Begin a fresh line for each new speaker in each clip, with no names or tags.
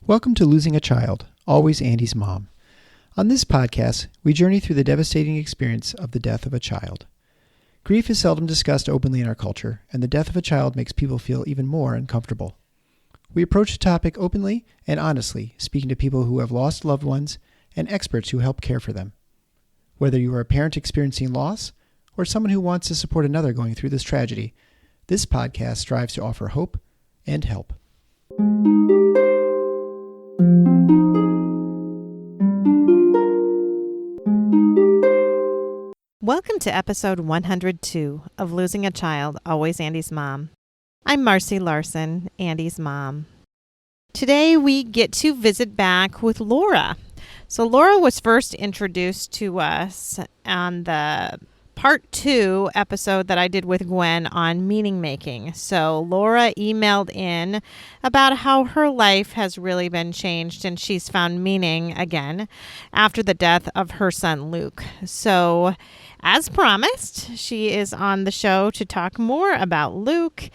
Welcome to Losing a Child, Always Andy's Mom. On this podcast, we journey through the devastating experience of the death of a child. Grief is seldom discussed openly in our culture, and the death of a child makes people feel even more uncomfortable. We approach the topic openly and honestly, speaking to people who have lost loved ones and experts who help care for them. Whether you are a parent experiencing loss or someone who wants to support another going through this tragedy, this podcast strives to offer hope and help.
Welcome to episode 102 of Losing a Child, Always Andy's Mom. I'm Marcy Larson, Andy's mom. Today we get to visit back with Laura. So Laura was first introduced to us on the part 2 episode that I did with Gwen on meaning making. So Laura emailed in about how her life has really been changed and she's found meaning again after the death of her son Luke. So as promised, she is on the show to talk more about Luke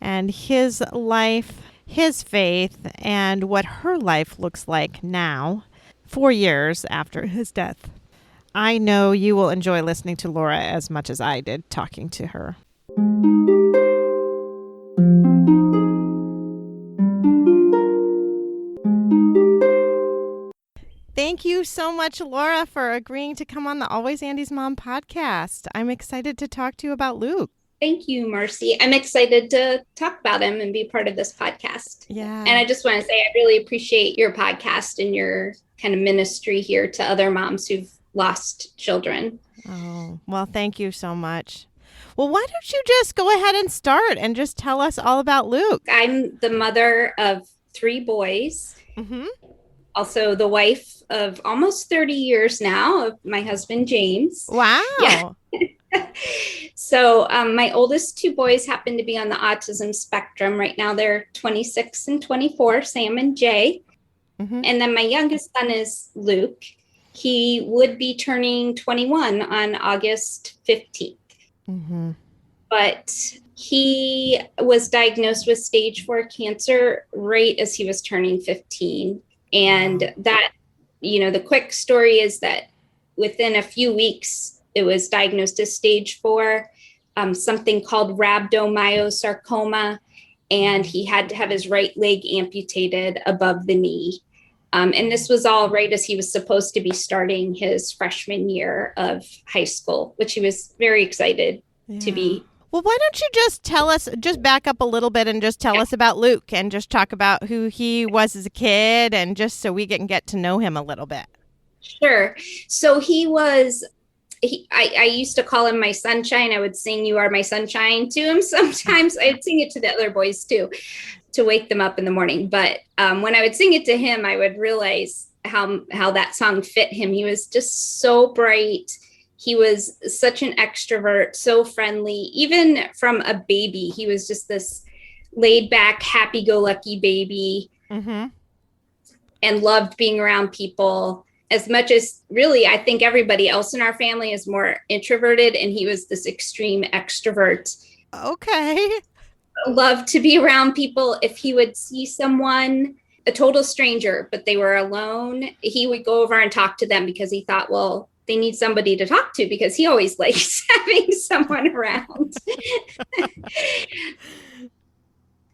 and his life, his faith, and what her life looks like now, 4 years after his death. I know you will enjoy listening to Laura as much as I did talking to her. Thank you so much, Laura, for agreeing to come on the Always Andy's Mom podcast. I'm excited to talk to you about Luke.
Thank you, Marcy. I'm excited to talk about him and be part of this podcast.
Yeah.
And I just want to say I really appreciate your podcast and your kind of ministry here to other moms who've lost children.
Oh, well, thank you so much. Well, why don't you just go ahead and start and just tell us all about Luke?
I'm the mother of 3 boys.
Mm-hmm.
Also the wife of almost 30 years now of my husband, James.
Wow.
Yeah. So my oldest 2 boys happen to be on the autism spectrum. Right now they're 26 and 24, Sam and Jay.
Mm-hmm.
And then my youngest son is Luke. He would be turning 21 on August 15th.
Mm-hmm.
But he was diagnosed with stage 4 cancer right as he was turning 15. And that, the quick story is that within a few weeks, it was diagnosed as stage 4, something called rhabdomyosarcoma, and he had to have his right leg amputated above the knee. And this was all right as he was supposed to be starting his freshman year of high school, which he was very excited to be.
Well, why don't you just back up a little bit and just tell us about Luke and just talk about who he was as a kid and just so we can get to know him a little bit.
Sure. So I used to call him my sunshine. I would sing "You Are My Sunshine" to him. Sometimes I'd sing it to the other boys too, to wake them up in the morning. But when I would sing it to him, I would realize how that song fit him. He was just so bright. He was such an extrovert, so friendly. Even from a baby, he was just this laid back, happy-go-lucky baby.
Mm-hmm.
And loved being around people as much as really I think everybody else in our family is more introverted. And he was this extreme extrovert.
Okay.
Loved to be around people. If he would see someone, a total stranger, but they were alone, he would go over and talk to them because he thought, well, they need somebody to talk to because he always likes having someone around.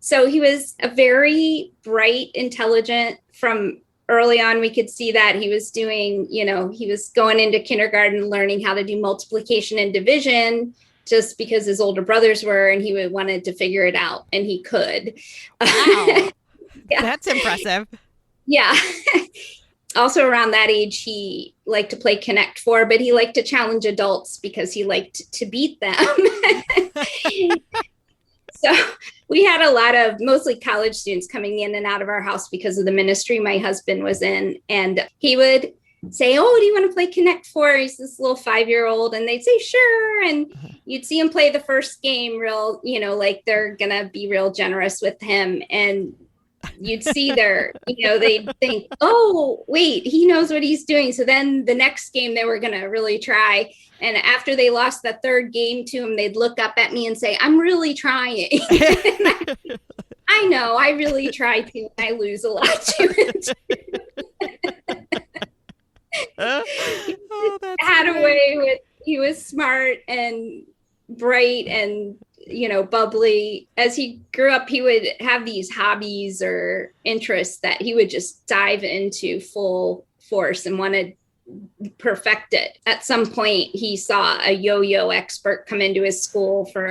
So he was a very bright, intelligent. From early on, we could see that he was doing, he was going into kindergarten, learning how to do multiplication and division just because his older brothers were, and he wanted to figure it out, and he could.
Wow.
Yeah.
That's impressive.
Yeah. Also around that age, he liked to play Connect Four, but he liked to challenge adults because he liked to beat them. So we had a lot of mostly college students coming in and out of our house because of the ministry my husband was in. And he would say, "Oh, do you want to play Connect Four?" He's this little 5-year-old. And they'd say, "Sure." And you'd see him play the first game real, like they're going to be real generous with him. And you'd see they'd think, "Oh, wait, he knows what he's doing." So then the next game they were going to really try. And after they lost the 3rd game to him, they'd look up at me and say, "I'm really trying." I I know. I really try to. I lose a lot to it. He
that's
had a
great.
way with, he was smart and bright and, bubbly. As he grew up, he would have these hobbies or interests that he would just dive into full force and wanted perfect it. At some point, he saw a yo-yo expert come into his school for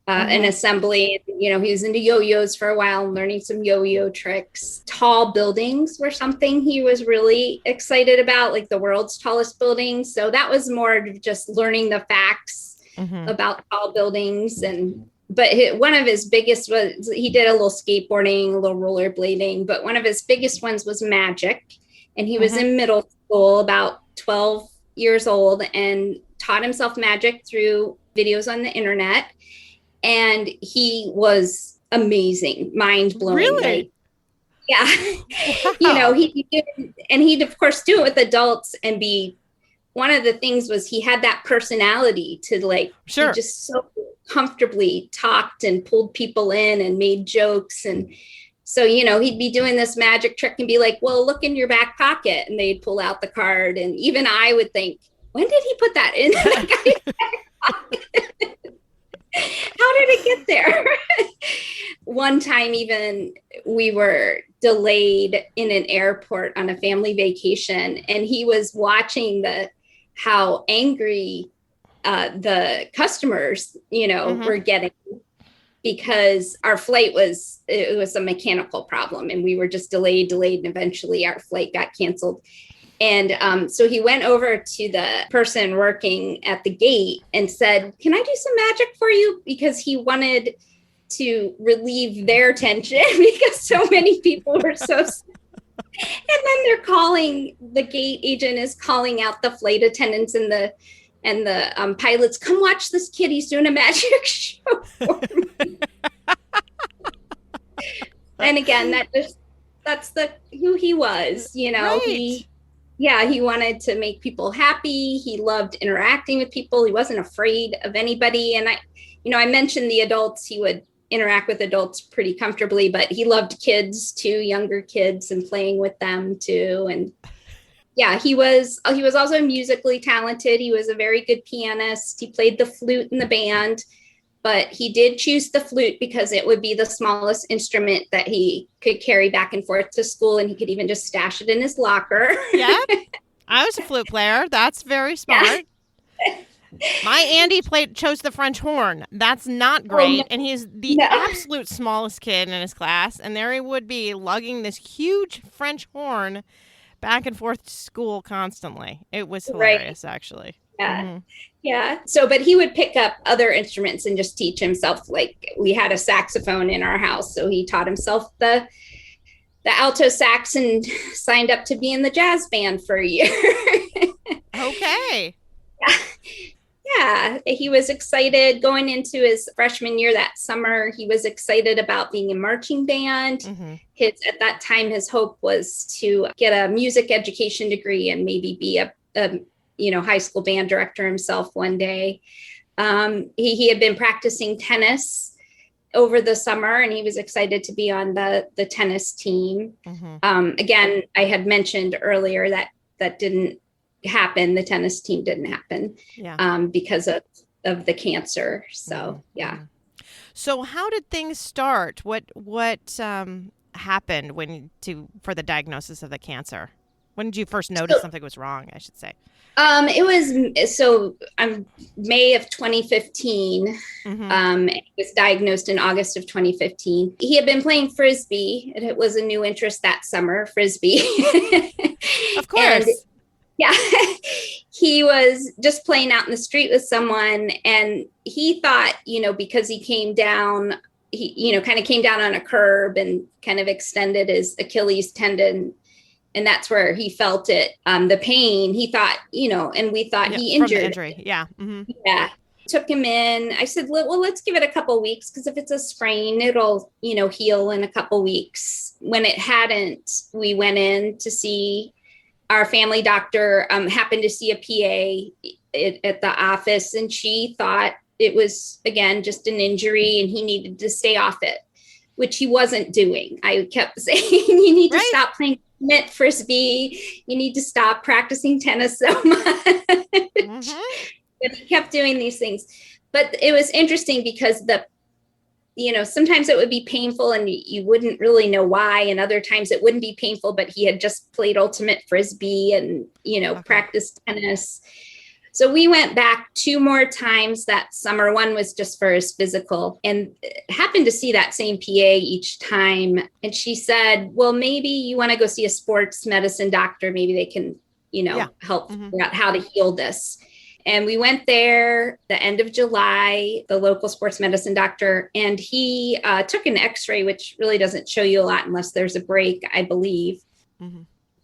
an assembly. He was into yo-yos for a while, learning some yo-yo tricks. Tall buildings were something he was really excited about, like the world's tallest building. So that was more just learning the facts about tall buildings. But one of his biggest was, he did a little skateboarding, a little rollerblading, but one of his biggest ones was magic. And he was in middle school, about 12 years old, and taught himself magic through videos on the internet. And he was amazing, mind blowing.
Really?
Like, yeah.
Wow.
He did, and he'd of course do it with adults and be, one of the things was he had that personality to he just so comfortably talked and pulled people in and made jokes. And so, he'd be doing this magic trick and be like, well, look in your back pocket. And they'd pull out the card. And even I would think, when did he put that in that guy's back pocket? How did it get there? One time, even we were delayed in an airport on a family vacation, and he was watching how angry the customers, were getting, because our flight was a mechanical problem, and we were just delayed, and eventually our flight got canceled. And so he went over to the person working at the gate and said, "Can I do some magic for you?" Because he wanted to relieve their tension because so many people were so sick. And then the gate agent is calling out the flight attendants and the pilots, "Come watch this kid. He's doing a magic show for me." And again, that's who he was,
Right.
He wanted to make people happy. He loved interacting with people. He wasn't afraid of anybody. And I mentioned the adults, he would interact with adults pretty comfortably, but he loved kids too, younger kids, and playing with them too. And yeah, he was also musically talented. He was a very good pianist. He played the flute in the band, but he did choose the flute because it would be the smallest instrument that he could carry back and forth to school. And he could even just stash it in his locker.
Yeah. I was a flute player. That's very smart. Yeah. My Andy chose the French horn. That's not great. And he's the absolute smallest kid in his class. And there he would be lugging this huge French horn back and forth to school constantly. It was hilarious, actually.
Yeah. Yeah. So, but he would pick up other instruments and just teach himself. Like, we had a saxophone in our house, so he taught himself the alto sax and signed up to be in the jazz band for a year.
Okay.
Yeah. He was excited going into his freshman year that summer. He was excited about being in marching band. At that time, his hope was to get a music education degree and maybe be a high school band director himself one day. He had been practicing tennis over the summer, and he was excited to be on the tennis team. Again, I had mentioned earlier that didn't happen. The tennis team didn't happen because of the cancer. So, yeah.
So how did things start? What happened for the diagnosis of the cancer? When did you first notice something was wrong, I should say?
It was May of 2015. He was diagnosed in August of 2015. He had been playing Frisbee. It was a new interest that summer, Frisbee.
Of course.
And, he was just playing out in the street with someone, and he thought, because he came down, kind of came down on a curb and kind of extended his Achilles tendon. And that's where he felt it, the pain. He thought, and we thought he injured. From the
injury. Yeah.
Yeah. Took him in. I said, well, let's give it a couple weeks, because if it's a sprain, it'll, heal in a couple weeks. When it hadn't, we went in to see our family doctor, happened to see a PA at the office, and she thought it was, again, just an injury and he needed to stay off it. which he wasn't doing. I kept saying, you need to
Right.
stop playing mitt frisbee. You need to stop practicing tennis so much. But he kept doing these things. But it was interesting because sometimes it would be painful and you wouldn't really know why. And other times it wouldn't be painful, but he had just played ultimate frisbee and, practiced tennis. So we went back 2 more times that summer. One was just for his physical, and happened to see that same PA each time. And she said, well, maybe you want to go see a sports medicine doctor. Maybe they can, help figure out how to heal this. And we went there the end of July, the local sports medicine doctor, and he took an x-ray, which really doesn't show you a lot unless there's a break, I believe.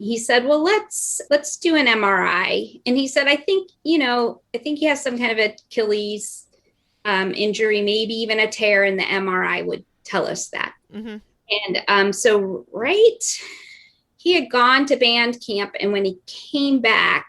He said, well, let's do an MRI. And he said, I think he has some kind of Achilles injury, maybe even a tear, and the MRI would tell us that. And so he had gone to band camp. And when he came back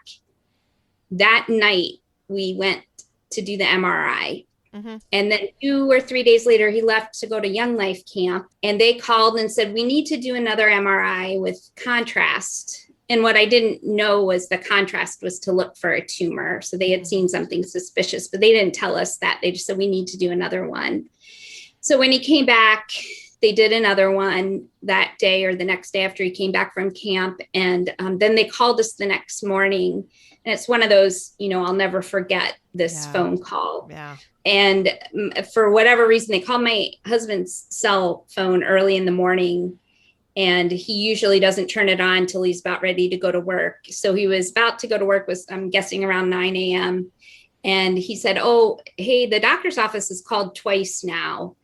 that night, we went to do the MRI. And then 2 or 3 days later, he left to go to Young Life camp, and they called and said, we need to do another MRI with contrast. And what I didn't know was the contrast was to look for a tumor. So they had seen something suspicious, but they didn't tell us that. They just said, we need to do another one. So when he came back, they did another one that day or the next day after he came back from camp. And then they called us the next morning. And it's one of those, I'll never forget this phone call. And for whatever reason, they called my husband's cell phone early in the morning, and he usually doesn't turn it on until he's about ready to go to work. So he was about to go to work, I'm guessing around 9 a.m. And he said, oh, hey, the doctor's office has called twice now.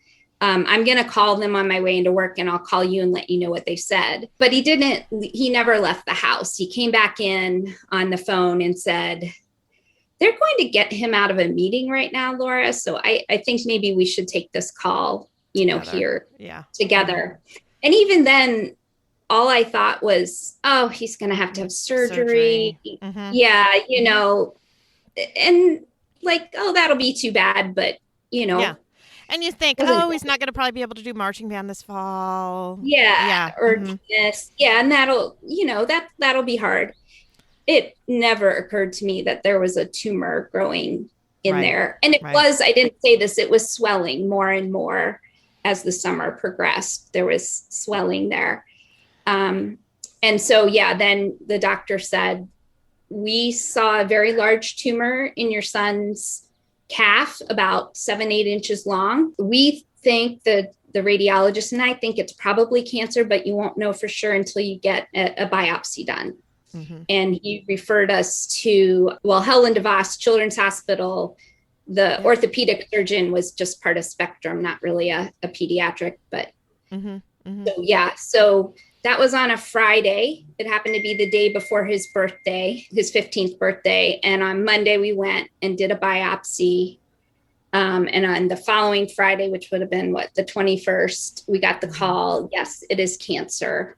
I'm going to call them on my way into work, and I'll call you and let you know what they said. But he never left the house. He came back in on the phone and said, they're going to get him out of a meeting right now, Laura. So I think maybe we should take this call, together. Here together. And even then, all I thought was, oh, he's going to have surgery. Yeah. And like, oh, that'll be too bad. But,
And you think, he's not going to probably be able to do marching band this fall.
Or tennis. Yeah. And that'll be hard. It never occurred to me that there was a tumor growing in there. And it was, I didn't say this, it was swelling more and more as the summer progressed. There was swelling there. And so, then the doctor said, we saw a very large tumor in your son's calf, about 7-8 inches long. We think the radiologist and I think it's probably cancer, but you won't know for sure until you get a biopsy done. And he referred us to, Helen DeVos Children's Hospital. The orthopedic surgeon was just part of Spectrum, not really a pediatric, but so that was on a Friday. It happened to be the day before his birthday, his 15th birthday. And on Monday, we went and did a biopsy. And on the following Friday, which would have been the 21st, we got the call. Yes, it is cancer.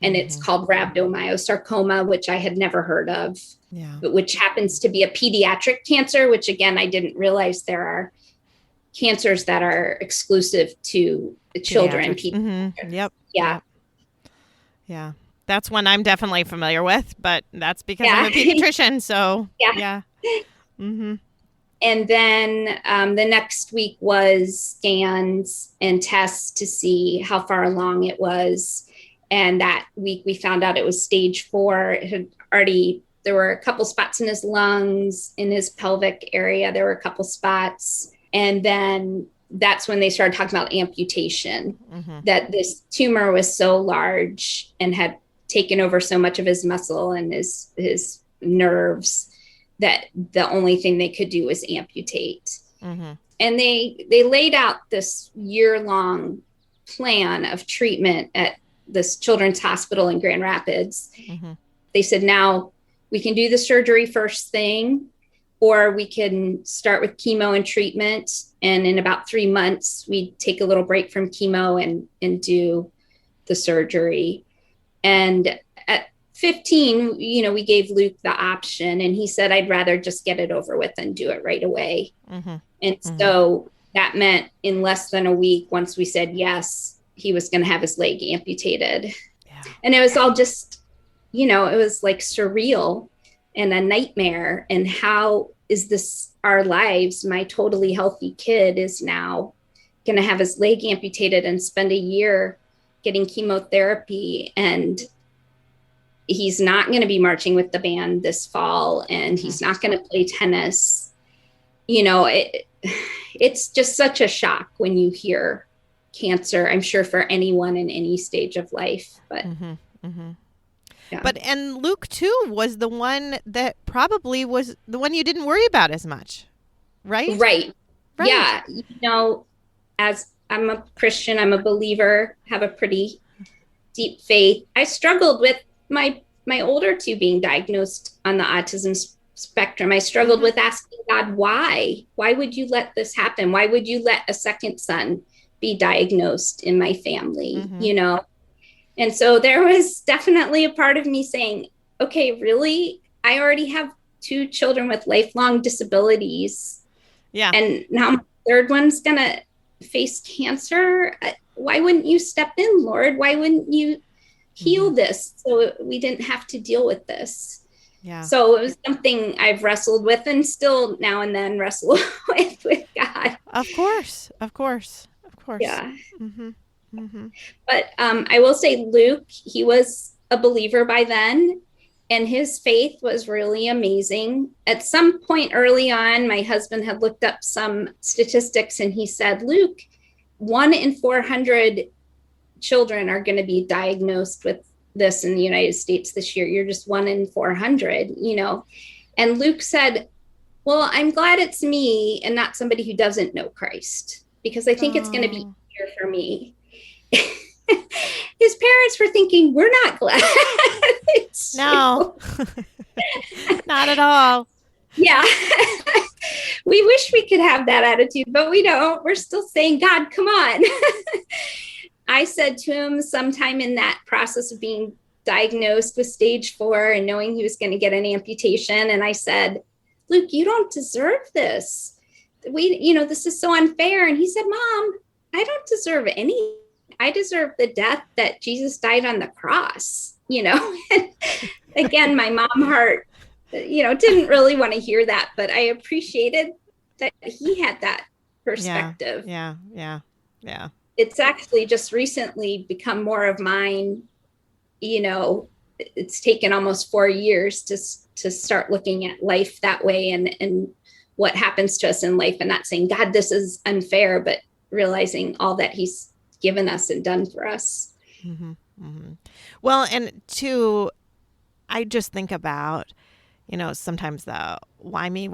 And it's called rhabdomyosarcoma, which I had never heard of, but which happens to be a pediatric cancer, which again, I didn't realize there are cancers that are exclusive to the children.
Yep. Yeah. That's one I'm definitely familiar with, but that's because I'm a pediatrician. So
And then the next week was scans and tests to see how far along it was. And that week we found out it was stage 4. It had there were a couple spots in his lungs, in his pelvic area. There were a couple spots. And then that's when they started talking about amputation, that this tumor was so large and had taken over so much of his muscle and his nerves that the only thing they could do was amputate. And they laid out this year-long plan of treatment at this children's hospital in Grand Rapids. They said, now we can do the surgery first thing, or we can start with chemo and treatment. And in about 3 months, we take a little break from chemo and do the surgery. And at 15, we gave Luke the option, and he said, I'd rather just get it over with and do it right away. And so that meant in less than a week, once we said yes, he was going to have his leg amputated.
Yeah.
And it was all just, it was like surreal and a nightmare. And how is this our lives? My totally healthy kid is now going to have his leg amputated and spend a year getting chemotherapy. And he's not going to be marching with the band this fall. And he's not going to play tennis. It's just such a shock when you hear cancer, I'm sure, for anyone in any stage of life. But yeah.
But and Luke too was the one that probably was the one you didn't worry about as much, right?
Right. Yeah. As I'm a Christian, I'm a believer, have a pretty deep faith. I struggled with my older two being diagnosed on the autism spectrum. I struggled with asking God, why? Why would you let this happen? Why would you let a second son be diagnosed in my family? And so there was definitely a part of me saying, okay, really? I already have two children with lifelong disabilities.
Yeah.
And now my third one's going to face cancer. Why wouldn't you step in, Lord? Why wouldn't you heal this so we didn't have to deal with this?
Yeah.
So it was something I've wrestled with and still now and then wrestle with God.
Of course.
Yeah. But I will say Luke, he was a believer by then, and his faith was really amazing. At some point early on, my husband had looked up some statistics and he said, Luke, 1 in 400 children are going to be diagnosed with this in the United States this year. You're just 1 in 400, And Luke said, well, I'm glad it's me and not somebody who doesn't know Christ, because I think it's going to be easier for me. His parents were thinking, we're not glad.
No, not at all.
Yeah. We wish we could have that attitude, but we don't. We're still saying, God, come on. I said to him sometime in that process of being diagnosed with stage 4 and knowing he was going to get an amputation. And I said, Luke, you don't deserve this. This is so unfair. And he said, Mom, I don't deserve any. I deserve the death that Jesus died on the cross, Again, my mom heart, didn't really want to hear that, but I appreciated that he had that perspective.
Yeah.
It's actually just recently become more of mine. It's taken almost 4 years to start looking at life that way and what happens to us in life, and not saying, God, this is unfair, but realizing all that he's given us and done for us.
Well, and two, I just think about, sometimes the why me?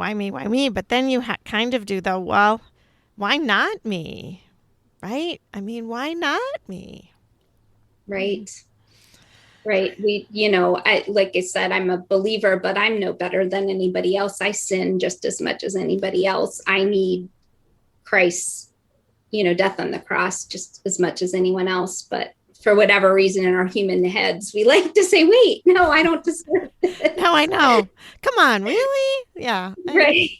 But then you kind of do the, well, why not me? Right? I mean, why not me?
Right. We, like I said, I'm a believer, but I'm no better than anybody else. I sin just as much as anybody else. I need Christ's, death on the cross just as much as anyone else. But for whatever reason in our human heads, we like to say, wait, no, I don't deserve it.
No, I know. Come on, really? Yeah.
Right.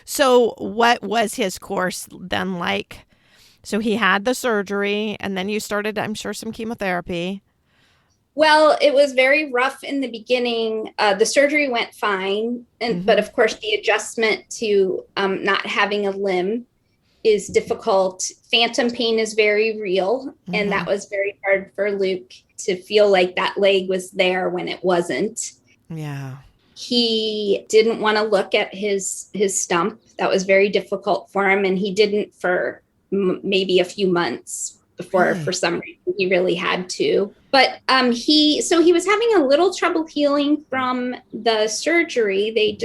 So what was his course then like? So he had the surgery and then you started, I'm sure, some chemotherapy.
Well, it was very rough in the beginning. The surgery went fine. But of course, the adjustment to not having a limb is difficult. Phantom pain is very real. And that was very hard for Luke to feel like that leg was there when it wasn't.
Yeah. He
didn't want to look at his stump. That was very difficult for him. And he didn't for maybe a few months before, for some reason, he really had to. But he was having a little trouble healing from the surgery. The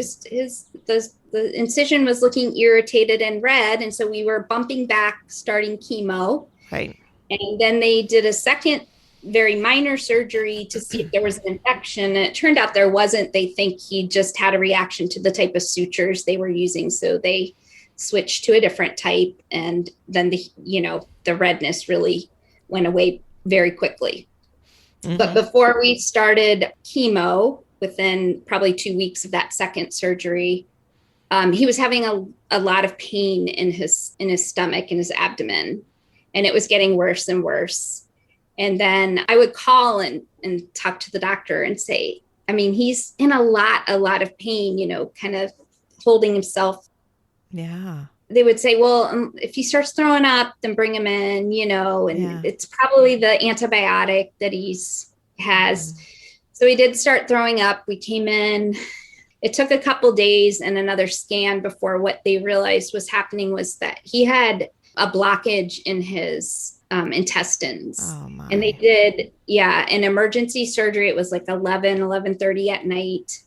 incision was looking irritated and red. And so we were bumping back, starting chemo.
Right.
And then they did a second very minor surgery to see if there was an infection. And it turned out there wasn't. They think he just had a reaction to the type of sutures they were using. So they switched to a different type. And then the redness really went away very quickly. But before we started chemo, within probably 2 weeks of that second surgery, he was having a lot of pain in his stomach and his abdomen. and it was getting worse and worse. And then I would call and talk to the doctor and say, I mean, he's in a lot of pain, kind of holding himself.
Yeah.
They would say, well, if he starts throwing up, then bring him in, and it's probably the antibiotic that has. So he did start throwing up. We came in. It took a couple days and another scan before what they realized was happening was that he had a blockage in his intestines.
Oh, my.
And they did, an emergency surgery. It was like 11:30 at night.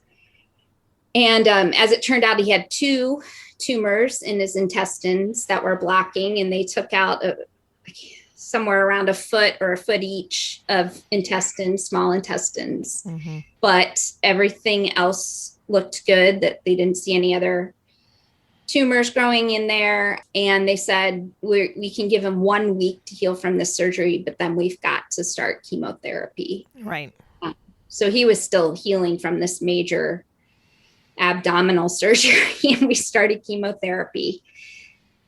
And as it turned out, he had 2 tumors in his intestines that were blocking, and they took out somewhere around a foot or a foot each of intestines, small intestines.
Mm-hmm.
But everything else looked good, that they didn't see any other tumors growing in there. And they said, we can give him 1 week to heal from this surgery, but then we've got to start chemotherapy.
Right.
So he was still healing from this major abdominal surgery, and we started chemotherapy.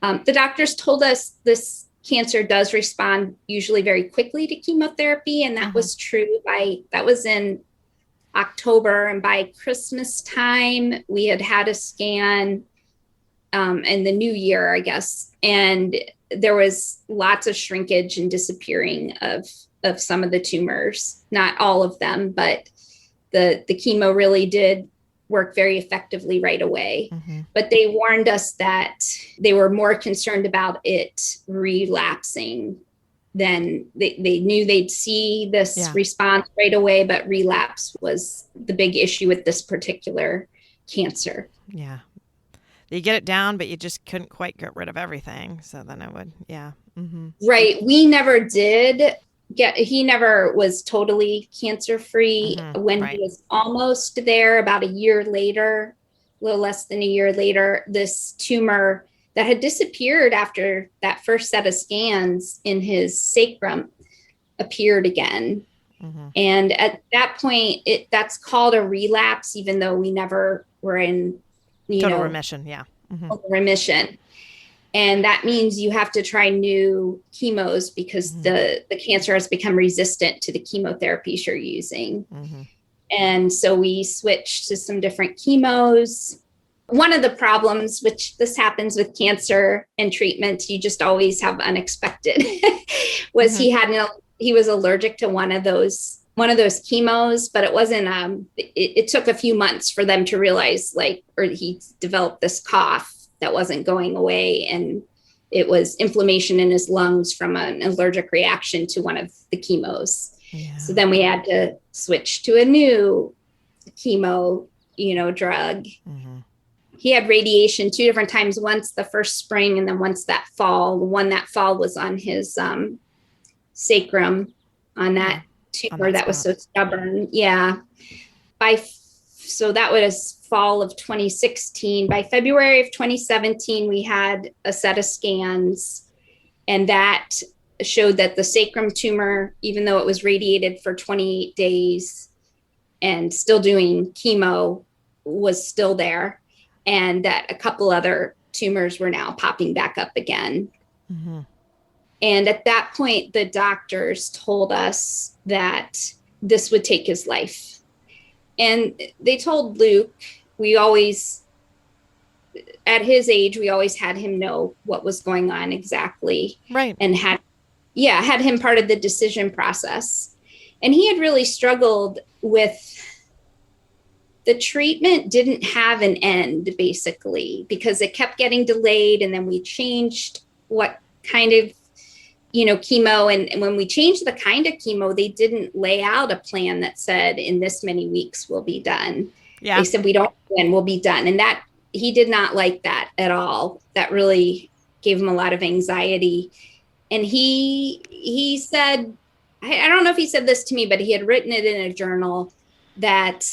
The doctors told us this cancer does respond usually very quickly to chemotherapy, and that was true. That was in October, and by Christmas time we had a scan in the new year, I guess, and there was lots of shrinkage and disappearing of some of the tumors, not all of them, but the chemo really did work very effectively right away. Mm-hmm. But they warned us that they were more concerned about it relapsing than they knew they'd see this response right away, but relapse was the big issue with this particular cancer.
Yeah. You get it down, but you just couldn't quite get rid of everything. So then it would, Mm-hmm.
Right. We never did. He never was totally cancer-free. Mm-hmm, when he was almost there, about a year later, a little less than a year later, this tumor that had disappeared after that first set of scans in his sacrum appeared again. Mm-hmm. And at that point, that's called a relapse, even though we never were in
total remission. Yeah.
Mm-hmm. Remission. And that means you have to try new chemos because the cancer has become resistant to the chemotherapies you're using. Mm-hmm. And so we switched to some different chemos. One of the problems, which this happens with cancer and treatments, you just always have unexpected, was he was allergic to one of those chemos, but it wasn't, it took a few months for them to realize he developed this cough that wasn't going away. And it was inflammation in his lungs from an allergic reaction to one of the chemos. Yeah. So then we had to switch to a new chemo, drug. Mm-hmm. He had radiation 2 different times, once the first spring and then once that fall. The one that fall was on his sacrum, on that tumor that was so stubborn. Yeah. So that was fall of 2016. By February of 2017, we had a set of scans, and that showed that the sacrum tumor, even though it was radiated for 28 days and still doing chemo, was still there, and that a couple other tumors were now popping back up again. Mm-hmm. And at that point, the doctors told us that this would take his life. And they told Luke, at his age, we always had him know what was going on exactly.
Right.
And had him part of the decision process. And he had really struggled with the treatment. Didn't have an end, basically, because it kept getting delayed. And then we changed what kind of, chemo. And when we changed the kind of chemo, they didn't lay out a plan that said in this many weeks we'll be done. Yeah. They said, we don't, and we'll be done. And that he did not like that at all. That really gave him a lot of anxiety. And he said, I don't know if he said this to me, but he had written it in a journal that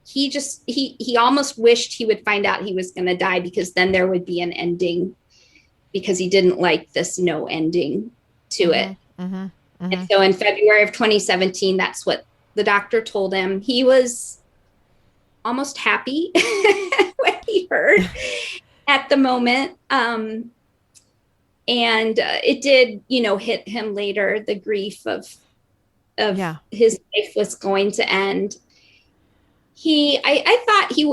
he almost wished he would find out he was going to die, because then there would be an ending, because he didn't like this no ending to it. Mm-hmm, mm-hmm. And so in February of 2017, that's what the doctor told him. He was almost happy when he heard at the moment. And it did, hit him later, the grief of his life was going to end. I thought he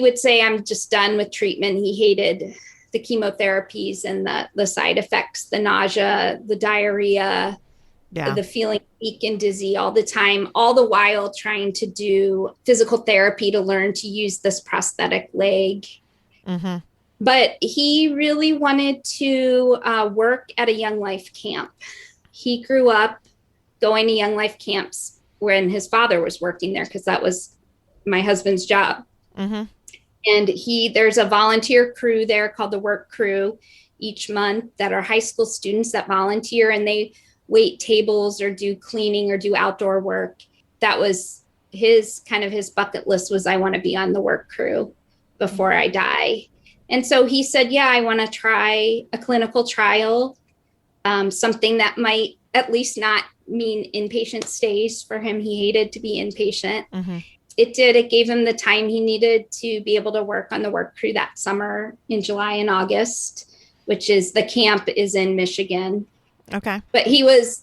would say, I'm just done with treatment. He hated the chemotherapies and the side effects, the nausea, the diarrhea, the feeling weak and dizzy all the time, all the while trying to do physical therapy to learn to use this prosthetic leg. Mm-hmm. But he really wanted to work at a Young Life camp. He grew up going to Young Life camps when his father was working there, because that was my husband's job. Mm-hmm. And there's a volunteer crew there called the Work Crew each month that are high school students that volunteer, and they wait tables or do cleaning or do outdoor work. That was his bucket list, was I want to be on the Work Crew before I die. And so he said, yeah, I want to try a clinical trial, something that might at least not mean inpatient stays for him. He hated to be inpatient. Mm-hmm. It gave him the time he needed to be able to work on the Work Crew that summer in July and August, which is, the camp is in Michigan.
Okay.
But he was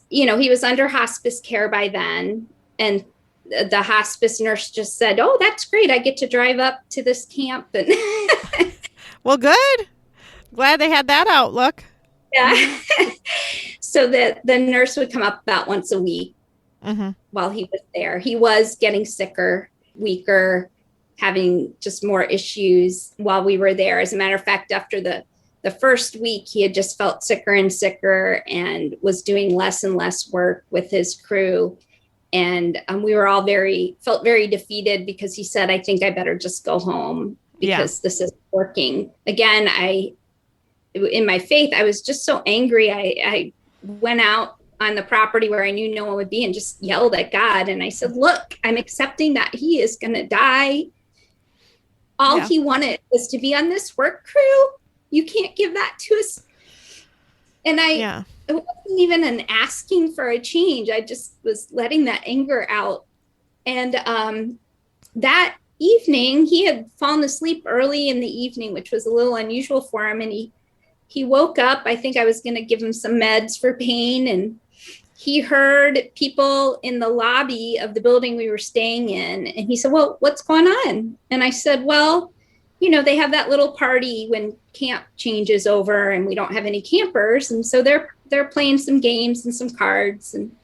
under hospice care by then. And the hospice nurse just said, oh, that's great. I get to drive up to this camp. And
well, good. Glad they had that outlook.
Yeah. So the nurse would come up about once a week while he was there. He was getting sicker, weaker, having just more issues while we were there. As a matter of fact, after the first week, he had just felt sicker and sicker and was doing less and less work with his crew. And we were all felt very defeated, because he said, I think I better just go home because this isn't working. Again, in my faith, I was just so angry. I went out on the property where I knew no one would be and just yelled at God. And I said, look, I'm accepting that he is going to die. All he wanted was to be on this Work Crew. You can't give that to us. And it wasn't even an asking for a change. I just was letting that anger out. And that evening, he had fallen asleep early in the evening, which was a little unusual for him. And he woke up. I think I was going to give him some meds for pain. And he heard people in the lobby of the building we were staying in. And he said, well, what's going on? And I said, well, they have that little party when camp changes over and we don't have any campers. And so they're playing some games and some cards. And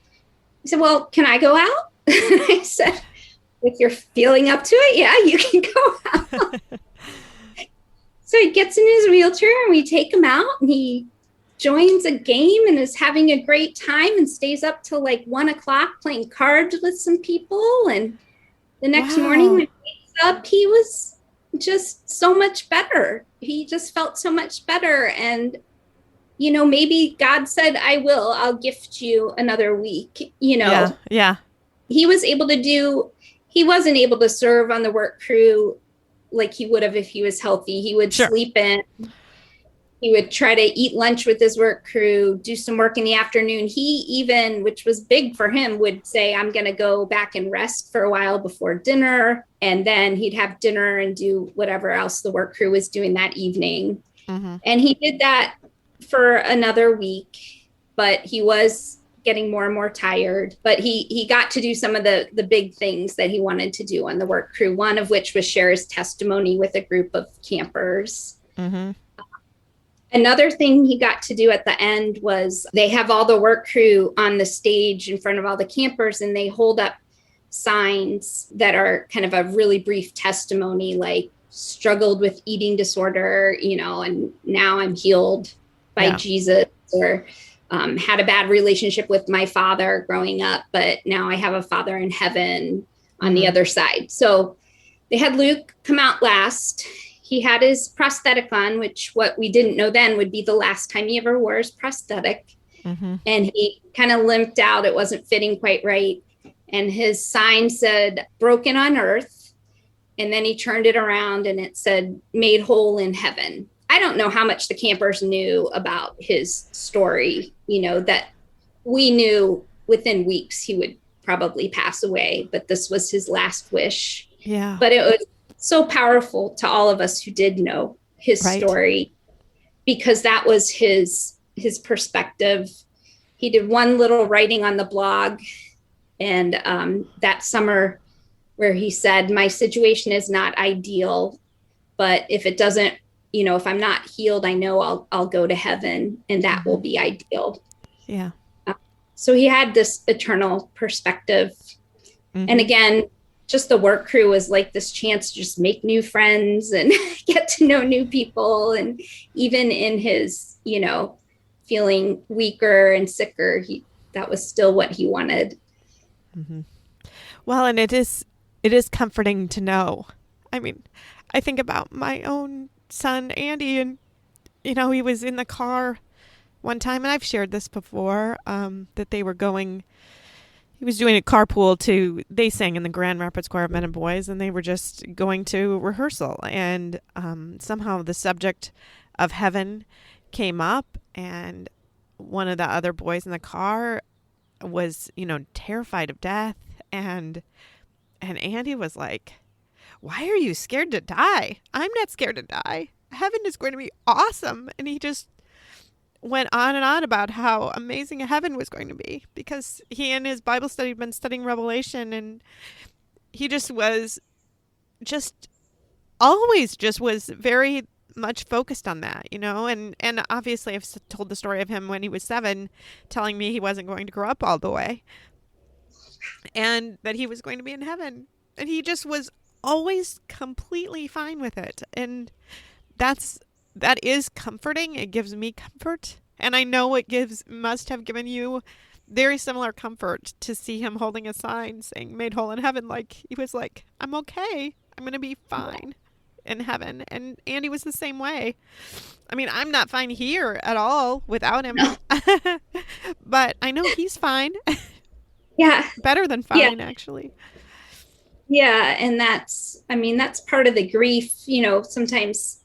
he said, well, can I go out? And I said, if you're feeling up to it, yeah, you can go out. So he gets in his wheelchair and we take him out, and he joins a game and is having a great time and stays up till like 1:00 playing cards with some people. And the next morning when he wakes up, he was just so much better. He just felt so much better. And, maybe God said, I'll gift you another week,
Yeah.
He wasn't able to serve on the Work Crew like he would have if he was healthy. He would sleep in. He would try to eat lunch with his Work Crew, do some work in the afternoon. He even, which was big for him, would say, I'm going to go back and rest for a while before dinner. And then he'd have dinner and do whatever else the Work Crew was doing that evening. Mm-hmm. And he did that for another week, but he was getting more and more tired. But he got to do some of the big things that he wanted to do on the Work Crew, one of which was share his testimony with a group of campers. Mm-hmm. Another thing he got to do at the end was they have all the Work Crew on the stage in front of all the campers, and they hold up signs that are kind of a really brief testimony, like struggled with eating disorder, and now I'm healed by Jesus, or had a bad relationship with my father growing up, but now I have a father in heaven on the other side. So they had Luke come out last. He had his prosthetic on, which what we didn't know then would be the last time he ever wore his prosthetic. Mm-hmm. And he kind of limped out. It wasn't fitting quite right. And his sign said, broken on earth. And then he turned it around and it said, made whole in heaven. I don't know how much the campers knew about his story, that we knew within weeks he would probably pass away, but this was his last wish.
Yeah.
But it was so powerful to all of us who did know his story, because that was his his perspective. He did one little writing on the blog, and that summer where he said, my situation is not ideal, but if it doesn't, if I'm not healed, I know I'll go to heaven, and that will be ideal.
Yeah.
So he had this eternal perspective. And again, just the work crew was like this chance to just make new friends and get to know new people. And even in his, feeling weaker and sicker, that was still what he wanted.
Well, and it is comforting to know. I mean, I think about my own son, Andy, and, he was in the car one time, and I've shared this before, that he was doing a carpool they sang in the Grand Rapids Choir of Men and Boys, and they were just going to rehearsal. And somehow the subject of heaven came up, and one of the other boys in the car was, terrified of death. And Andy was like, why are you scared to die? I'm not scared to die. Heaven is going to be awesome. And he just went on and on about how amazing heaven was going to be, because he and his Bible study had been studying Revelation, and he was very much focused on that, and obviously I've told the story of him when he was 7 telling me he wasn't going to grow up all the way and that he was going to be in heaven, and he just was always completely fine with it. And that is comforting. It gives me comfort. And I know must have given you very similar comfort to see him holding a sign saying made whole in heaven. Like, he was like, I'm okay. I'm going to be fine in heaven. And Andy was the same way. I mean, I'm not fine here at all without him, but I know he's fine.
Yeah.
Better than fine, actually.
Yeah. And that's part of the grief. Sometimes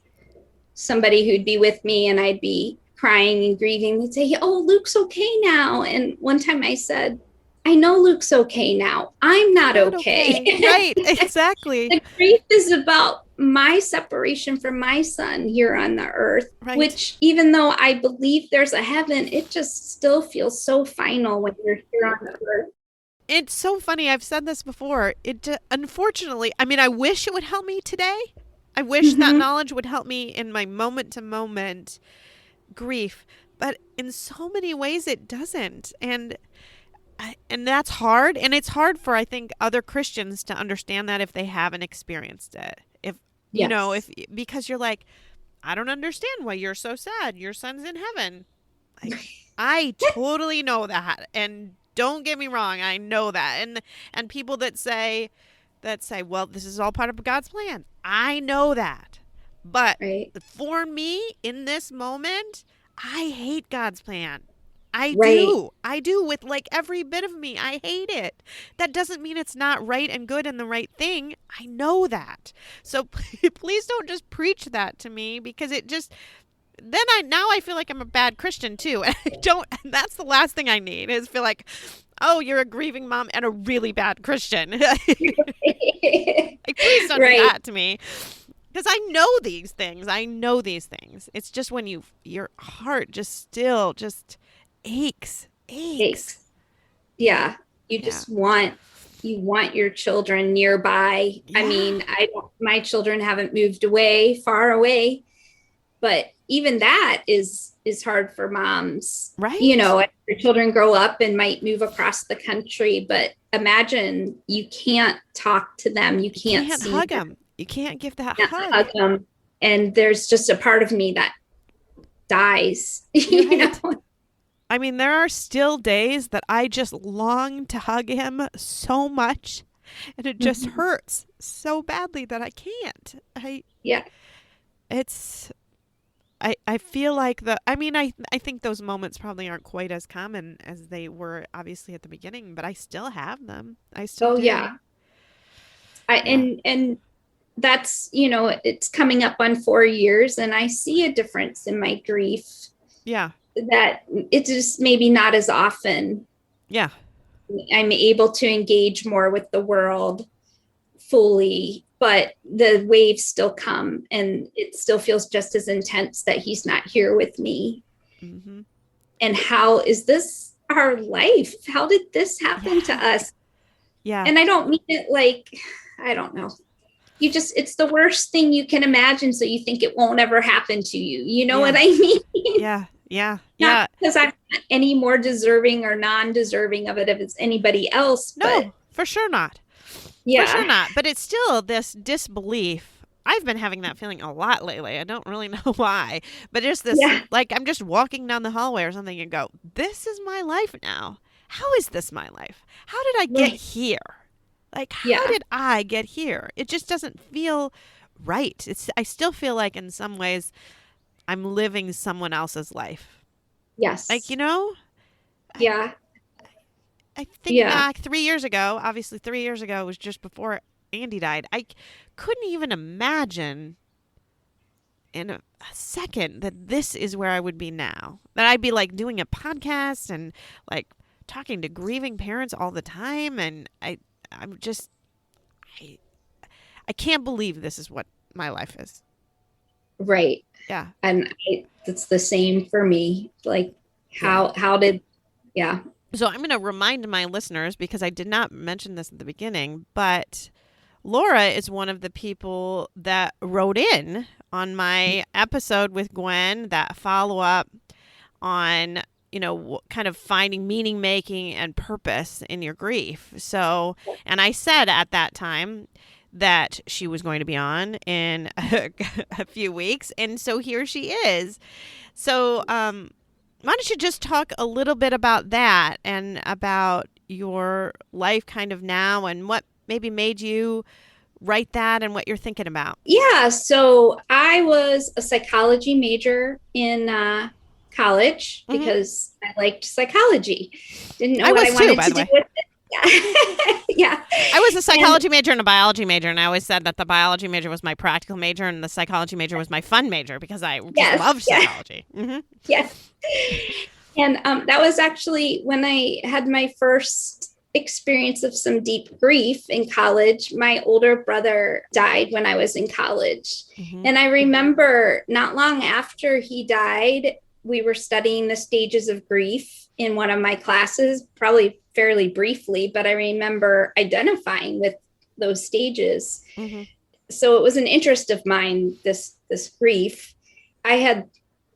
somebody who'd be with me and I'd be crying and grieving, they'd say, oh, Luke's okay now. And one time I said, I know Luke's okay now. I'm not okay.
Right, exactly.
The grief is about my separation from my son here on the earth, which even though I believe there's a heaven, it just still feels so final when you're here on the earth.
It's so funny. I've said this before. Unfortunately, I wish it would help me today. I wish that knowledge would help me in my moment-to-moment grief, but in so many ways it doesn't. And that's hard. And it's hard for, I think, other Christians to understand that if they haven't experienced it. Because you're like, I don't understand why you're so sad. Your son's in heaven. I totally know that. And don't get me wrong, I know that. And people that say, well, this is all part of God's plan. I know that. But for me, in this moment, I hate God's plan. I do with like every bit of me. I hate it. That doesn't mean it's not right and good and the right thing. I know that. So please don't just preach that to me, because it just... Then I feel like I'm a bad Christian too. And that's the last thing I need, is feel like, oh, you're a grieving mom and a really bad Christian. Like, please don't do that to me. Because I know these things. It's just when your heart just aches.
Yeah. You just want your children nearby. Yeah. My children haven't moved far away, but even that is hard for moms.
Right.
Your children grow up and might move across the country, but imagine you can't talk to them. You can't see
hug
them.
You can't give that
hug them. And there's just a part of me that dies. You know?
There are still days that I just long to hug him so much, and it just hurts so badly that I can't. I feel like I think those moments probably aren't quite as common as they were obviously at the beginning, but I still have them. I still do.
Yeah. And that's, it's coming up on 4 years, and I see a difference in my grief.
Yeah.
That it's just maybe not as often.
Yeah.
I'm able to engage more with the world fully, but the waves still come, and it still feels just as intense that he's not here with me. and how is this our life? How did this happen to us?
Yeah.
And I don't mean it like, I don't know. It's the worst thing you can imagine. So you think it won't ever happen to you. You know what I mean?
Yeah. Yeah.
Not because I'm any more deserving or non-deserving of it if it's anybody else.
No,
but
for sure not.
yeah.
For sure not. But it's still this disbelief. I've been having that feeling a lot lately. I don't really know why. But there's this, like, I'm just walking down the hallway or something and go, this is my life now. How is this my life? How did I get here? Like, how did I get here? It just doesn't feel right. I still feel like in some ways I'm living someone else's life.
Yes.
Like, you know?
Yeah.
I think back 3 years ago, obviously 3 years ago was just before Andy died. I couldn't even imagine in a second that this is where I would be now. That I'd be like doing a podcast and like talking to grieving parents all the time. And I can't believe this is what my life is.
Right.
Yeah.
And it's the same for me. Like how did.
So I'm going to remind my listeners, because I did not mention this at the beginning, but Laura is one of the people that wrote in on my episode with Gwen, that follow-up on, you know, kind of finding meaning making and purpose in your grief. So, and I said at that time that she was going to be on in a few weeks. And so here she is. So, why don't you just talk a little bit about that and about your life kind of now and what maybe made you write that and what you're thinking about?
Yeah. So I was a psychology major in college because I liked psychology. Didn't know what I wanted to do with it. Yeah.
I was a psychology major and a biology major, and I always said that the biology major was my practical major and the psychology major was my fun major because I just love psychology. Mm-hmm.
Yes. And that was actually when I had my first experience of some deep grief in college. My older brother died when I was in college. Mm-hmm. And I remember not long after he died, we were studying the stages of grief in one of my classes, probably fairly briefly, but I remember identifying with those stages. Mm-hmm. So it was an interest of mine, this grief. I had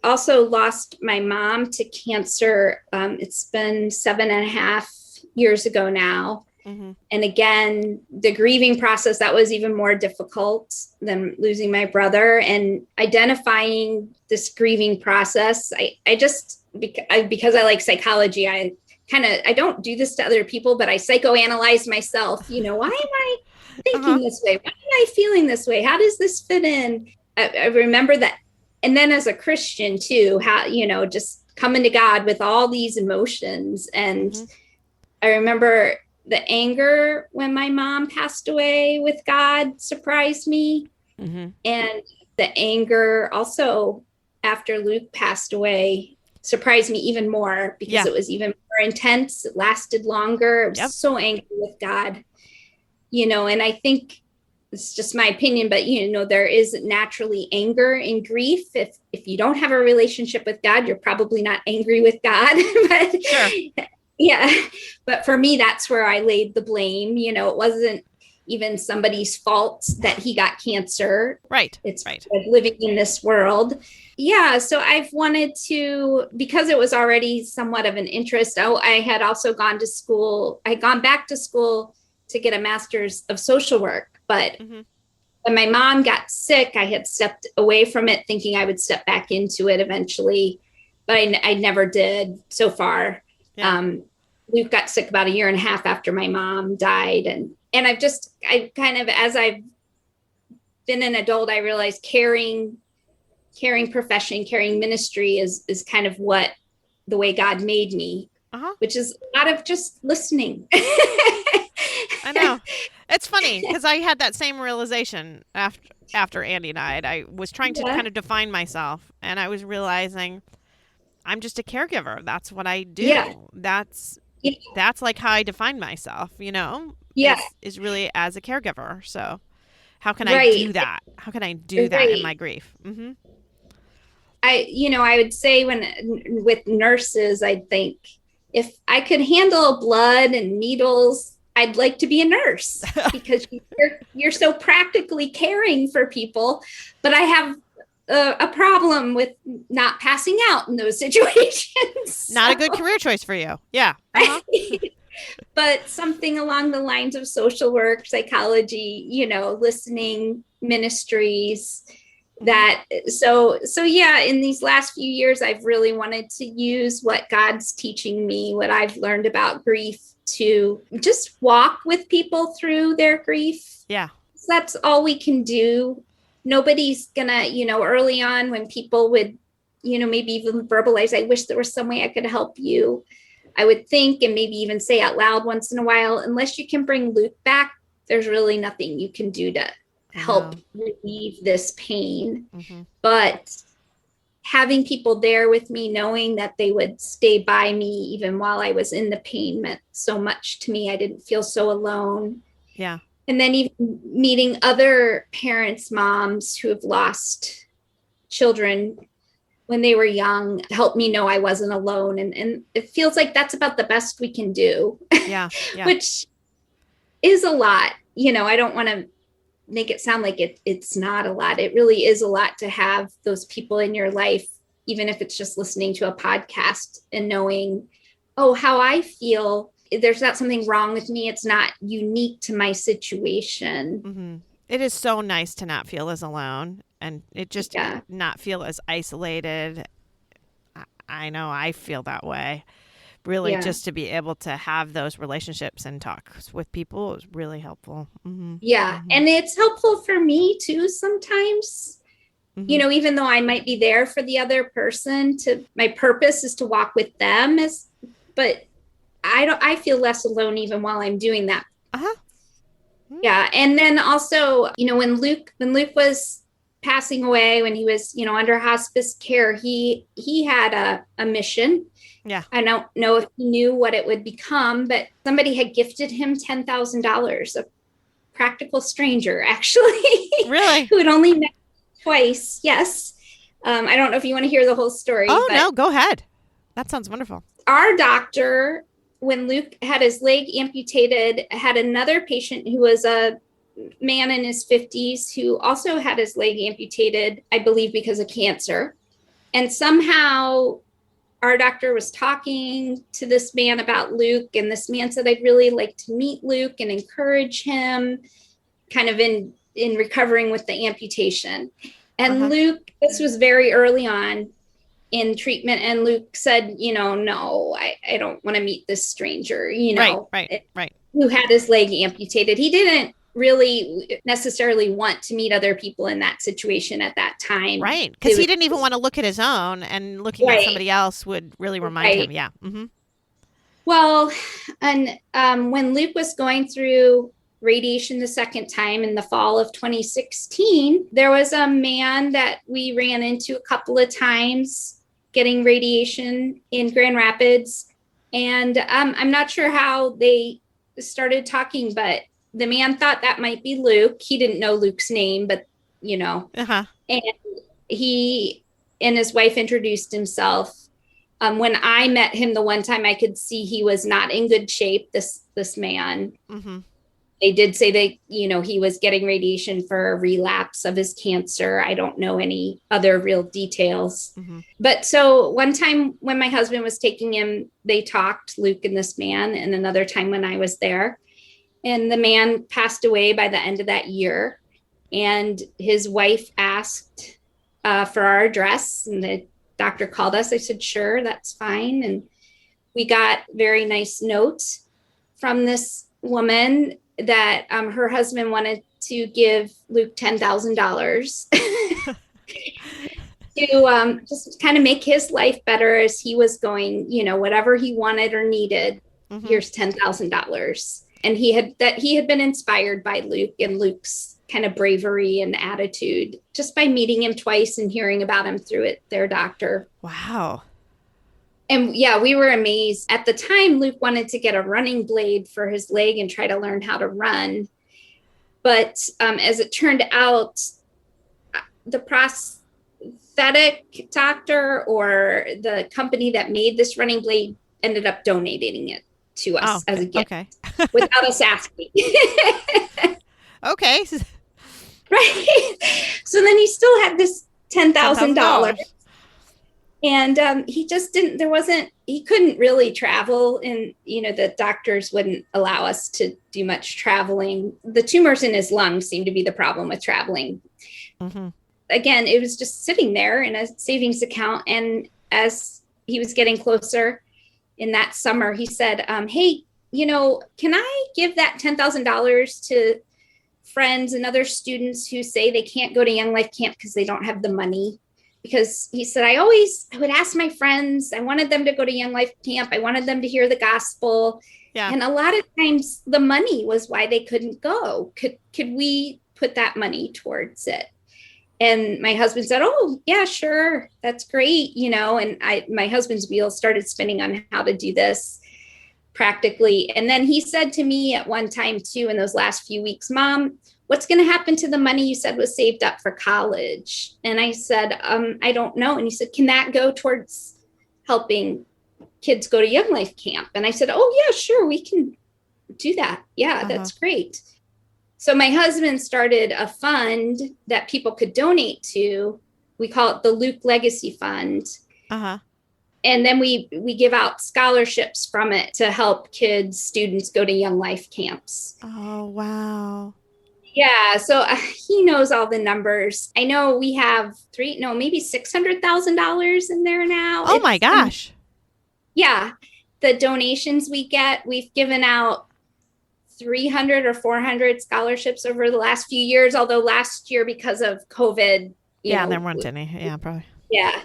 also lost my mom to cancer. It's been 7.5 years ago now. Mm-hmm. And again, the grieving process, that was even more difficult than losing my brother, and identifying this grieving process. Because I like psychology, I don't do this to other people, but I psychoanalyze myself. You know, why am I thinking this way? Why am I feeling this way? How does this fit in? I remember that. And then as a Christian too, how, you know, just coming to God with all these emotions. And I remember the anger when my mom passed away with God surprised me. Mm-hmm. And the anger also after Luke passed away surprised me even more because it was even more intense. It lasted longer. I was so angry with God, you know, and I think it's just my opinion, but you know, there is naturally anger in grief. If you don't have a relationship with God, you're probably not angry with God. But sure. Yeah. But for me, that's where I laid the blame. You know, it wasn't even somebody's fault that he got cancer.
Right.
It's
right.
Living in this world. Yeah. So I've wanted to, because it was already somewhat of an interest. I had also gone to school. I had gone back to school to get a master's of social work. But when my mom got sick, I had stepped away from it thinking I would step back into it eventually. But I never did so far. Yeah. Luke got sick about 1.5 years after my mom died. And I kind of, as I've been an adult, I realized caring profession, caring ministry is kind of what the way God made me, which is a lot of just listening.
I know. It's funny because I had that same realization after Andy died. I was trying to kind of define myself, and I was realizing I'm just a caregiver. That's what I do. Yeah. That's like how I define myself, you know?
Yeah.
Is really as a caregiver. So how can I do that? How can I do that in my grief? Mm-hmm.
I would say with nurses, I'd think if I could handle blood and needles, I'd like to be a nurse because you're so practically caring for people. But I have a problem with not passing out in those situations.
Not a good career choice for you. Yeah. Uh-huh.
But something along the lines of social work, psychology, listening ministries, that so yeah, in these last few years, I've really wanted to use what God's teaching me, what I've learned about grief, to just walk with people through their grief.
Yeah.
So that's all we can do. Nobody's gonna, early on when people would, maybe even verbalize, I wish there was some way I could help you. I would think, and maybe even say out loud once in a while, unless you can bring Luke back, there's really nothing you can do to help relieve this pain.
Mm-hmm.
But having people there with me, knowing that they would stay by me even while I was in the pain, meant so much to me. I didn't feel so alone.
Yeah.
And then even meeting other parents, moms who have lost children when they were young, helped me know I wasn't alone. And it feels like that's about the best we can do.
Yeah.
Which is a lot. I don't want to make it sound like it's not a lot. It really is a lot to have those people in your life, even if it's just listening to a podcast and knowing, oh, how I feel. There's not something wrong with me. It's not unique to my situation.
Mm-hmm. It is so nice to not feel as alone, and it just not feel as isolated. I know I feel that way. Really, just to be able to have those relationships and talks with people is really helpful. Mm-hmm.
Yeah.
Mm-hmm.
And it's helpful for me too sometimes.
Mm-hmm.
Even though I might be there for the other person, my purpose is to walk with them, but I feel less alone even while I'm doing that.
Uh-huh. Mm-hmm.
Yeah. And then also, when Luke was passing away, when he was, under hospice care, he had a mission.
Yeah.
I don't know if he knew what it would become, but somebody had gifted him $10,000, a practical stranger, actually.
Really?
Who had only met twice. Yes. I don't know if you want to hear the whole story.
Oh, no, go ahead. That sounds wonderful.
Our doctor, when Luke had his leg amputated, had another patient who was a man in his 50s who also had his leg amputated, I believe because of cancer. And somehow our doctor was talking to this man about Luke, and this man said, I'd really like to meet Luke and encourage him kind of in recovering with the amputation. And Luke, this was very early on in treatment, and Luke said, no, I don't want to meet this stranger,
right.
who had his leg amputated. He didn't really necessarily want to meet other people in that situation at that time.
Right. Because he didn't even want to look at his own, and looking at somebody else would really remind him. Yeah. Mm-hmm.
Well, and when Luke was going through radiation the second time in the fall of 2016, there was a man that we ran into a couple of times getting radiation in Grand Rapids. And I'm not sure how they started talking, but the man thought that might be Luke. He didn't know Luke's name, but, and he and his wife introduced himself. When I met him the one time, I could see he was not in good shape, this man.
Mm-hmm.
They did say that, he was getting radiation for a relapse of his cancer. I don't know any other real details.
Mm-hmm.
But so one time when my husband was taking him, they talked, Luke and this man, and another time when I was there. And the man passed away by the end of that year. And his wife asked for our address, and the doctor called us. I said, sure, that's fine. And we got very nice notes from this woman that her husband wanted to give Luke $10,000 to just kind of make his life better as he was going, whatever he wanted or needed. Mm-hmm. Here's $10,000. And he had been inspired by Luke and Luke's kind of bravery and attitude just by meeting him twice and hearing about him through their doctor.
Wow.
And yeah, we were amazed. At the time, Luke wanted to get a running blade for his leg and try to learn how to run. But as it turned out, the aesthetic doctor or the company that made this running blade ended up donating it to us as a gift without us asking.
Okay.
Right. So then he still had this $10,000. And he just didn't, he couldn't really travel. And, the doctors wouldn't allow us to do much traveling. The tumors in his lungs seemed to be the problem with traveling. Mm-hmm. Again, it was just sitting there in a savings account. And as he was getting closer in that summer, he said, hey, can I give that $10,000 to friends and other students who say they can't go to Young Life Camp because they don't have the money? Because he said, I would ask my friends, I wanted them to go to Young Life Camp. I wanted them to hear the gospel. Yeah. And a lot of times the money was why they couldn't go. Could we put that money towards it? And my husband said, oh, yeah, sure. That's great. And my husband's wheels started spinning on how to do this practically. And then he said to me at one time too, in those last few weeks, Mom, what's going to happen to the money you said was saved up for college? And I said, I don't know. And he said, can that go towards helping kids go to Young Life Camp? And I said, oh, yeah, sure. We can do that. Yeah, that's great. So my husband started a fund that people could donate to. We call it the Luke Legacy Fund. Uh-huh. And then we give out scholarships from it to help students go to Young Life camps.
Oh, wow.
Yeah. So he knows all the numbers. I know we have maybe $600,000 in there now.
Oh, my gosh.
Yeah. The donations we get, we've given out 300 or 400 scholarships over the last few years, although last year because of COVID.
There weren't any. Yeah, probably.
Yeah.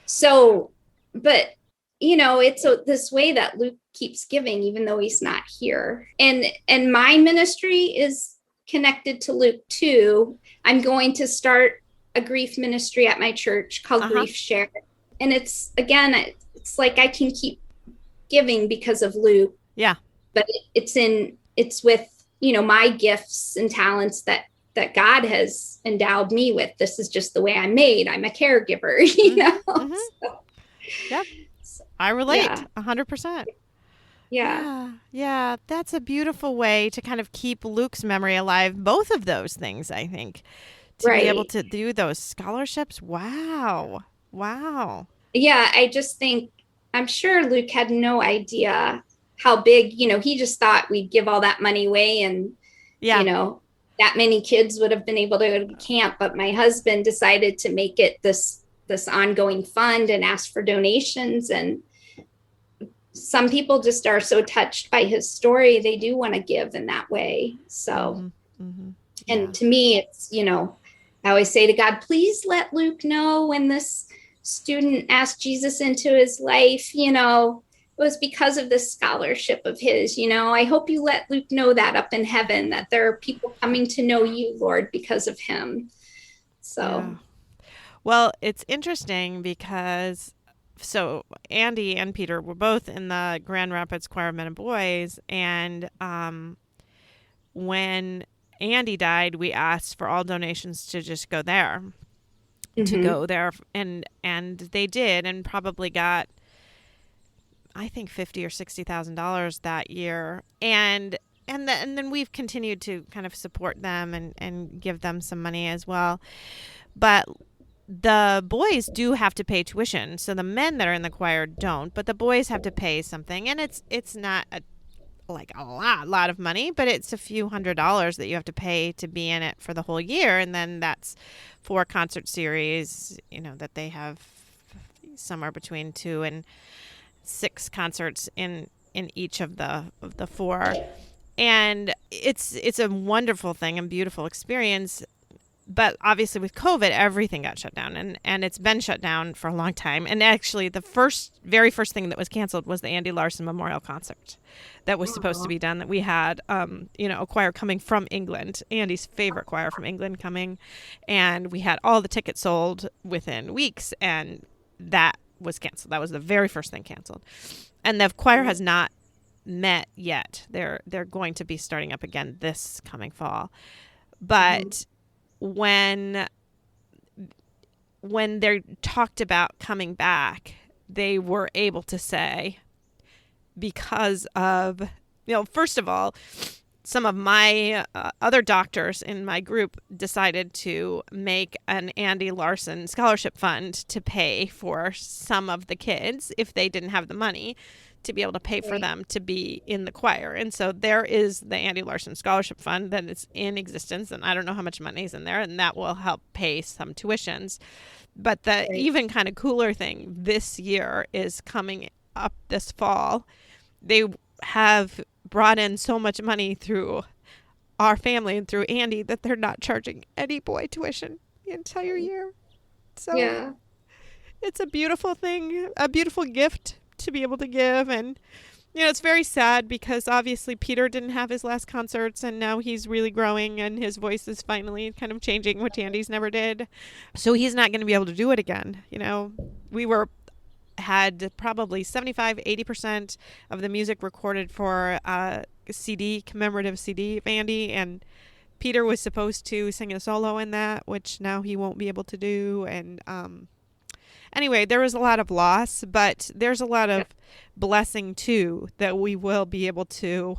So, but, it's this way that Luke keeps giving, even though he's not here. And my ministry is connected to Luke too. I'm going to start a grief ministry at my church called Grief Share. And it's like I can keep giving because of Luke.
Yeah.
But it's with, my gifts and talents that God has endowed me with. This is just the way I'm made. I'm a caregiver,
Mm-hmm.
So,
yep. I relate 100%. Yeah. That's a beautiful way to kind of keep Luke's memory alive. Both of those things, I think, to be able to do those scholarships. Wow.
Yeah. I just think, I'm sure Luke had no idea how big, he just thought we'd give all that money away and, that many kids would have been able to go to camp. But my husband decided to make it this ongoing fund and ask for donations. And some people just are so touched by his story. They do want to give in that way. So, and to me, it's, I always say to God, please let Luke know when this student asked Jesus into his life, it was because of this scholarship of his. I hope you let Luke know that up in heaven, that there are people coming to know you, Lord, because of him. So,
Well, it's interesting because Andy and Peter were both in the Grand Rapids Choir of Men and Boys, and when Andy died, we asked for all donations to just go there, and they did, and probably got, I think, $50,000 or $60,000 that year, and then we've continued to kind of support them and give them some money as well, but the boys do have to pay tuition. So the men that are in the choir don't, but the boys have to pay something, and it's not a lot of money, but it's a few $100s that you have to pay to be in it for the whole year, and then that's 4 concert series, that they have somewhere between 2 and 6 concerts in each of the 4, and it's a wonderful thing and beautiful experience. But obviously with COVID, everything got shut down, and it's been shut down for a long time. And actually, the very first thing that was canceled was the Andy Larson Memorial Concert that was supposed to be done. That we had, a choir coming from England, Andy's favorite choir from England coming, and we had all the tickets sold within weeks, and that was canceled. That was the very first thing canceled, and the choir has not met yet. They're going to be starting up again this coming fall, but. When when they're talked about coming back, they were able to say, because of, first of all, some of my other doctors in my group decided to make an Andy Larson scholarship fund to pay for some of the kids if they didn't have the money to be able to pay for them to be in the choir. And so there is the Andy Larson scholarship fund that is in existence, and I don't know how much money is in there, and that will help pay some tuitions. But the even kind of cooler thing this year is coming up this fall. They have brought in so much money through our family and through Andy that they're not charging any boy tuition the entire year. So it's a beautiful thing, a beautiful gift to be able to give. And, it's very sad because obviously Peter didn't have his last concerts, and now he's really growing and his voice is finally kind of changing, which Andy's never did. So he's not going to be able to do it again. We had probably 75-80% of the music recorded for a CD, commemorative CD of Andy, and Peter was supposed to sing a solo in that, which now he won't be able to do. And anyway, there was a lot of loss, but there's a lot of blessing too, that we will be able to,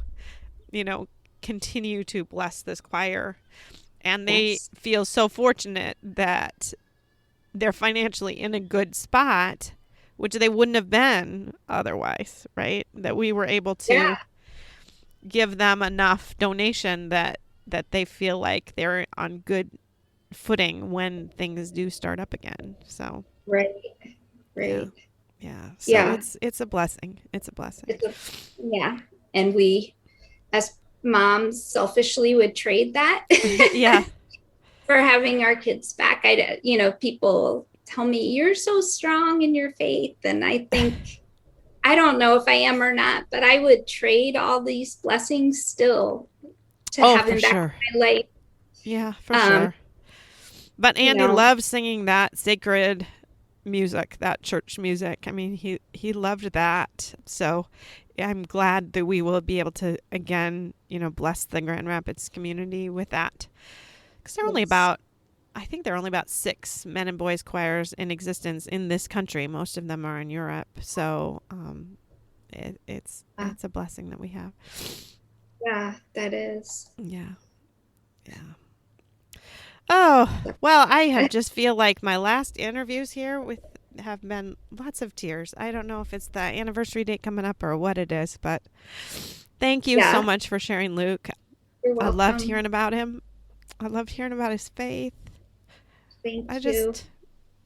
continue to bless this choir. And they feel so fortunate that they're financially in a good spot, which they wouldn't have been otherwise, right? That we were able to give them enough donation that they feel like they're on good footing when things do start up again. So
Right.
Yeah. So it's a blessing. It's a blessing.
And we, as moms, selfishly would trade that. For having our kids back. People tell me, you're so strong in your faith. And I think, I don't know if I am or not, but I would trade all these blessings still to have him back in my life.
Yeah, for sure. But Andy loved singing that sacred music, that church music. I mean, he loved that. So I'm glad that we will be able to, again, bless the Grand Rapids community with that. Because they're only about, I think there are only about 6 men and boys choirs in existence in this country. Most of them are in Europe. So it's a blessing that we have.
Yeah, that is.
Yeah. Oh, well, I just feel like my last interviews here have been lots of tears. I don't know if it's the anniversary date coming up or what it is, but thank you so much for sharing, Luke.
You're welcome.
I loved hearing about him. I loved hearing about his faith.
Thank you.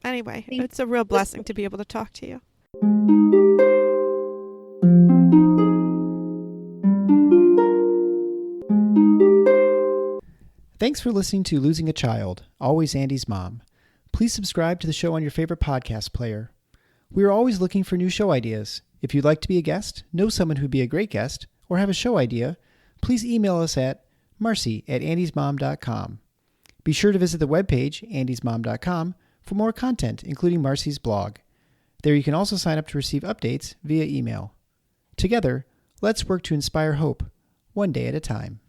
Anyway, it's a real blessing to be able to talk to you.
Thanks for listening to Losing a Child, Always Andy's Mom. Please subscribe to the show on your favorite podcast player. We are always looking for new show ideas. If you'd like to be a guest, know someone who'd be a great guest, or have a show idea, please email us at marcy@andysmom.com. Be sure to visit the webpage, andysmom.com, for more content, including Marcy's blog. There you can also sign up to receive updates via email. Together, let's work to inspire hope, one day at a time.